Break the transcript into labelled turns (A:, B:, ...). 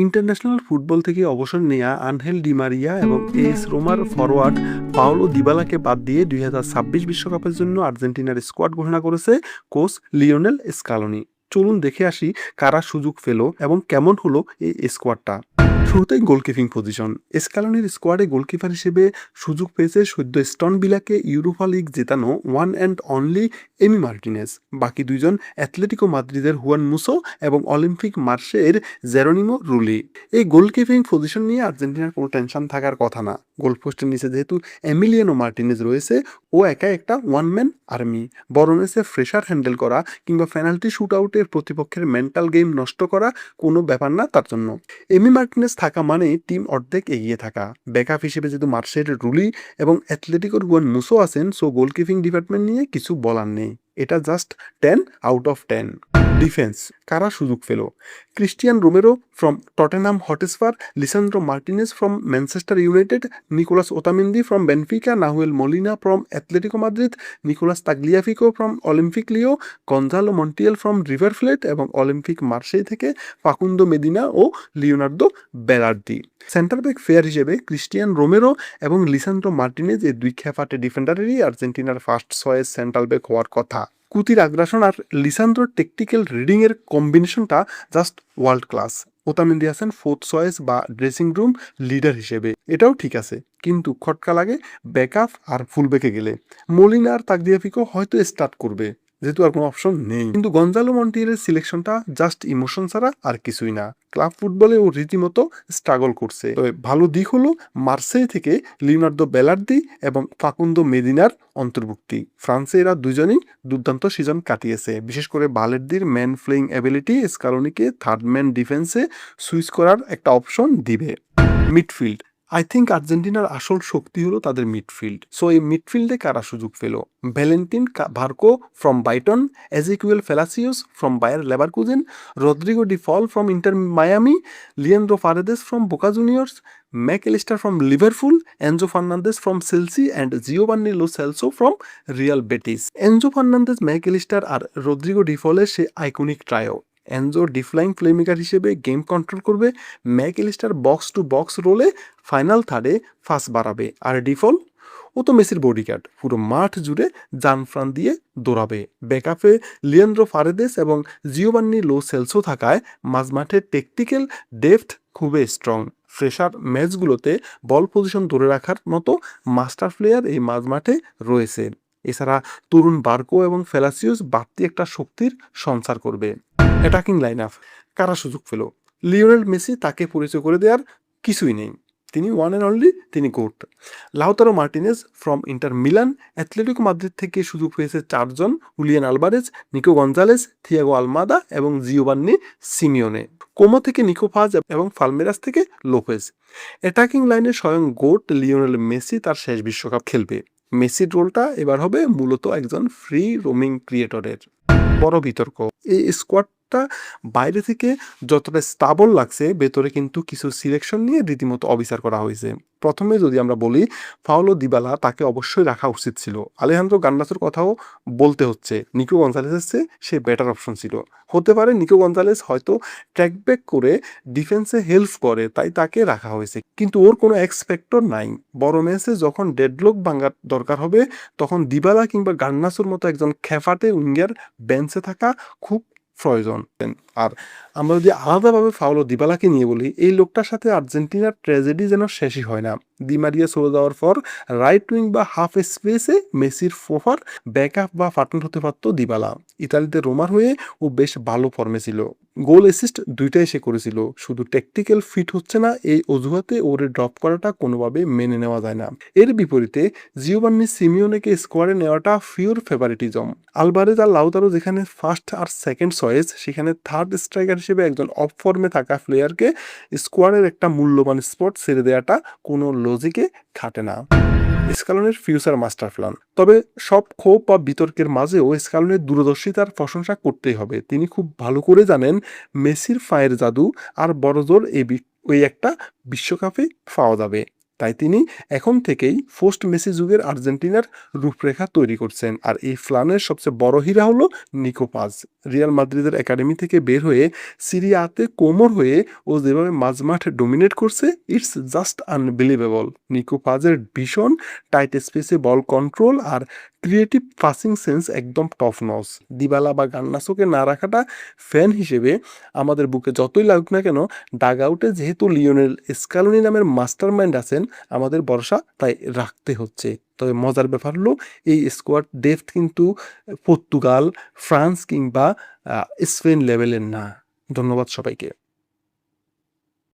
A: International football থেকে অবসর নেয়া আনহেল ডি মারিয়া এবং এস রোমার ফরোয়ার্ড পাওলো দিবালাকে বাদ দিয়ে 2026 বিশ্বকাপের জন্য আর্জেন্টিনার স্কোয়াড ঘোষণা করেছে কোচ লিওনেল স্কালোনি। চলুন দেখে আসি কারা সুযোগ পেল এবং কেমন হলো এই স্কোয়াডটা। শুরুতেই গোলকিপিং পজিশন। স্কালোনির স্কোয়াডে গোলকিপার হিসেবে সুযোগ পেয়েছে সদ্য স্টন বিলাকে ইউরোপা লিগ জেতানো one and only Emi Martinez. বাকি দুইজন অ্যাথলেটিকো মাদ্রিদের হুয়ান মুসো এবং অলিম্পিক মার্সের জেরোনিমো রুলি। এই গোলকিপিং পজিশন নিয়ে আর্জেন্টিনার কোনো টেনশন থাকার কথা না। গোলপোস্টের নিচে যেহেতু এমিলিয়ানো মার্টিনেজ রয়েছে, ও একা একটা ওয়ান ম্যান আর্মি। বড় ম্যাচে ফ্রেশার হ্যান্ডেল করা কিংবা পেনাল্টি শুট আউটের প্রতিপক্ষের মেন্টাল গেম নষ্ট করা কোনো ব্যাপার না তার জন্য। এমি মার্টিনেজ থাকা মানে টিম অর্ধেক এগিয়ে থাকা। ব্যাকআপ হিসেবে যেহেতু মার্সের রুলি এবং অ্যাথলেটিকোর হুয়ান মুসো আছেন, সো গোলকিপিং ডিপার্টমেন্ট নিয়ে কিছু বলার নেই। এটা জাস্ট 10 আউট অফ 10। ডিফেন্স কারা সুযোগ পেল? Cristian Romero from Tottenham Hotspur, Lisandro Martinez from Manchester United, Nicolas Otamendi from Benfica, Nahuel Molina from Atletico Madrid, Nicolas Tagliafico from Olympique Lyon, Gonzalo Montiel from River Plate এবং Olympique Marseille থেকে Facundo Medina ও Leonardo Balerdi. Centre back pair হিসেবে Cristian Romero এবং Lisandro Martinez, এই দুই খেপাটে ডিফেন্ডারেরই আর্জেন্টিনার first choice central back হওয়ার কথা। কুতির আগ্রাসন আর লিসান্দ্রোর টেকটিক্যাল রিডিংয়ের কম্বিনেশনটা জাস্ট ওয়ার্ল্ড ক্লাস। ওতামেন্দি আছেন ফোর্থ চয়েস বা ড্রেসিং রুম লিডার হিসেবে, এটাও ঠিক আছে, কিন্তু খটকা লাগে ব্যাকআপ আর ফুল ব্যাকে গেলে। মলিনা আর তাগদিয়াফিকো হয়তো স্টার্ট করবে, যেহেতু আর কোনো অপশন নেই। কিন্তু গঞ্জালো মন্টিয়েলের সিলেকশনটা জাস্ট ইমোশন ছাড়া আর কিছুই না। ক্লাব ফুটবলে ও রীতিমতো স্ট্রাগল করছে। তবে ভালো দিক হলো মার্সেই থেকে লিওনার্দো বেলার্দি এবং ফাকুন্দো মেদিনার অন্তর্ভুক্তি। ফ্রান্সে এরা দুজনই দুর্দান্ত সিজন কাটিয়েছে। বিশেষ করে বালের্দির ম্যান প্লেইং অ্যাবিলিটি স্কালোনিকে থার্ড ম্যান ডিফেন্সে সুইচ করার একটা অপশন দিবে। মিডফিল্ড, আই থিঙ্ক আর্জেন্টিনার আসল শক্তি হলো তাদের মিডফিল্ড। সো এই মিডফিল্ডে কারা সুযোগ পেল? Valentin Barco from Brighton, Ezequiel Palacios from Bayer Leverkusen, Rodrigo De Paul from Inter Miami, Leandro Paredes from Boca Juniors, Mac Allister from Liverpool, Enzo Fernandez from Chelsea and Giovani Lo Celso from Real Betis. Enzo Fernandez, Mac Allister আর Rodrigo De ফলের সে iconic trio. Enzo deep lying playmaker হিসেবে game control করবে, Mac Allister box to box রোলে final থার্ডে pass বাড়াবে, আর default ও তো মেসির বডিগার্ড, পুরো মাঠ জুড়ে জানফ্রান দিয়ে দৌড়াবে। ব্যাকআপে লিয়েন্দ্রো ফারেদেস এবং জিওভান্নি লো সেলসো থাকায় মাঝমাঠের টেকটিক্যাল ডেপথ খুবই স্ট্রং। ফ্রেশার ম্যাচগুলোতে বল পজিশন ধরে রাখার মতো মাস্টার প্লেয়ার এই মাঝমাঠে রয়েছে। এছাড়া তরুণ বার্কো এবং ফেলাসিউস বাড়তি একটা শক্তির সঞ্চার করবে। অ্যাটাকিং লাইন আপ কারা সুযোগ পেল? লিওনেল মেসি, তাকে পরিচয় করে দেওয়ার কিছুই নেই, তিনি ওয়ান অ্যান্ড অনলি, তিনি GOAT. Lautaro Martinez from Inter Milan, Atletico Madrid থেকে সুযোগ পেয়েছে 4 জন, Julian Alvarez, Nico Gonzalez, Thiago Almada এবং জিওভান্নি সিমিওনে। কোমো থেকে নিকো ফাজ এবং ফালমেরাস থেকে লোপেজ। অ্যাটাকিং লাইনে স্বয়ং গোট লিওনেল মেসি তার শেষ বিশ্বকাপ খেলবে। মেসির রোলটা এবার হবে মূলত একজন ফ্রি রোমিং ক্রিয়েটরের। বড় বিতর্ক, এই স্কোয়াডটা বাইরে থেকে যতটা স্টাবল লাগছে, ভেতরে কিন্তু কিছু সিলেকশন নিয়ে রীতিমতো অবিচার করা হয়েছে। প্রথমে যদি আমরা বলি, পাওলো দিবালা তাকে অবশ্যই রাখা উচিত ছিল। আলেহান্দ্রো গান্নাসোর কথাও বলতে হচ্ছে, নিকো গঞ্জালেসের চেয়ে সে বেটার অপশন ছিল। হতে পারে নিকো গঞ্জালেস হয়তো ট্র্যাক ব্যাক করে ডিফেন্সে হেল্প করে, তাই তাকে রাখা হয়েছে, কিন্তু ওর কোনো এক্সপেক্টর নাই। বড় ম্যাচে যখন ডেডলক ভাঙার দরকার হবে, তখন দিবালা কিংবা গান্নাসোর মতো একজন খেফাটে উইঙ্গার বেঞ্চে থাকা খুব প্রয়োজন। আর আমরা যদি আলাদাভাবে পাওলো দিবালাকে নিয়ে বলি, এই লোকটার সাথে আর্জেন্টিনার ট্র্যাজেডি যেন শেষই হয় না। দি মারিয়া চলে যাওয়ার পর রাইট উইং বা হাফ স্পেসে মেসির ফোফার ব্যাকআপ বা পার্টনার হতে পারত দিবালা। ইতালিতে রোমার হয়ে ও বেশ ভালো ফর্মে ছিল, গোল অ্যাসিস্ট দুইটাই সে করেছিল। শুধু টেকটিক্যাল ফিট হচ্ছে না, এই অজুহাতে ওরে ড্রপ করাটা কোনোভাবে মেনে নেওয়া যায় না। এর বিপরীতে জিওভান্নি সিমিওনেকে স্কোয়াডে নেওয়াটা ফিওর ফেভারিটিজম। আলভারেজ আর লাউতারো যেখানে ফার্স্ট আর সেকেন্ড চয়েস, সেখানে থার্ড স্ট্রাইকার হিসেবে একজন অফ ফর্মে থাকা প্লেয়ারকে স্কোয়াডের একটা মূল্যবান স্পট ছেড়ে দেওয়াটা কোনো লজিকে খাটে না। স্কালোনের ফিউচার মাস্টার প্ল্যান। তবে সব ক্ষোভ বা বিতর্কের মাঝেও স্কালোনের দূরদর্শিতার প্রশংসা করতেই হবে। তিনি খুব ভালো করে জানেন মেসির পায়ের জাদু আর বড়জোর ওই একটা বিশ্বকাপে পাওয়া যাবে। তাই তিনি এখন থেকেই পোস্ট মেসি যুগের আর্জেন্টিনার রূপরেখা তৈরি করছেন। আর এই প্ল্যানের সবচেয়ে বড় হীরা হলো নিকো পাজ। রিয়াল মাদ্রিদের একাডেমি থেকে বের হয়ে সিরিয়া আতে কোমর হয়ে ও যেভাবে মাঝমাঠে ডোমিনেট করছে, ইটস জাস্ট আনবিলিভেবল। নিকো পাজের ভীষণ টাইট স্পেসে বল কন্ট্রোল আর ক্রিয়েটিভ পাসিং সেন্স একদম টপ নচ। দিবালা বা গান্নাসোকে না রাখাটা ফ্যান হিসেবে আমাদের বুকে যতই লাগুক না কেন, ডাগ আউটে যেহেতু লিওনেল স্কালোনি নামের মাস্টার মাইন্ড আছেন, আমাদের ভরসা তাই রাখতে হচ্ছে। তবে মজার ব্যাপার হলো এই স্কোয়াড ডেপথ কিন্তু পর্তুগাল, ফ্রান্স কিংবা স্পেন লেভেলের না। ধন্যবাদ সবাইকে।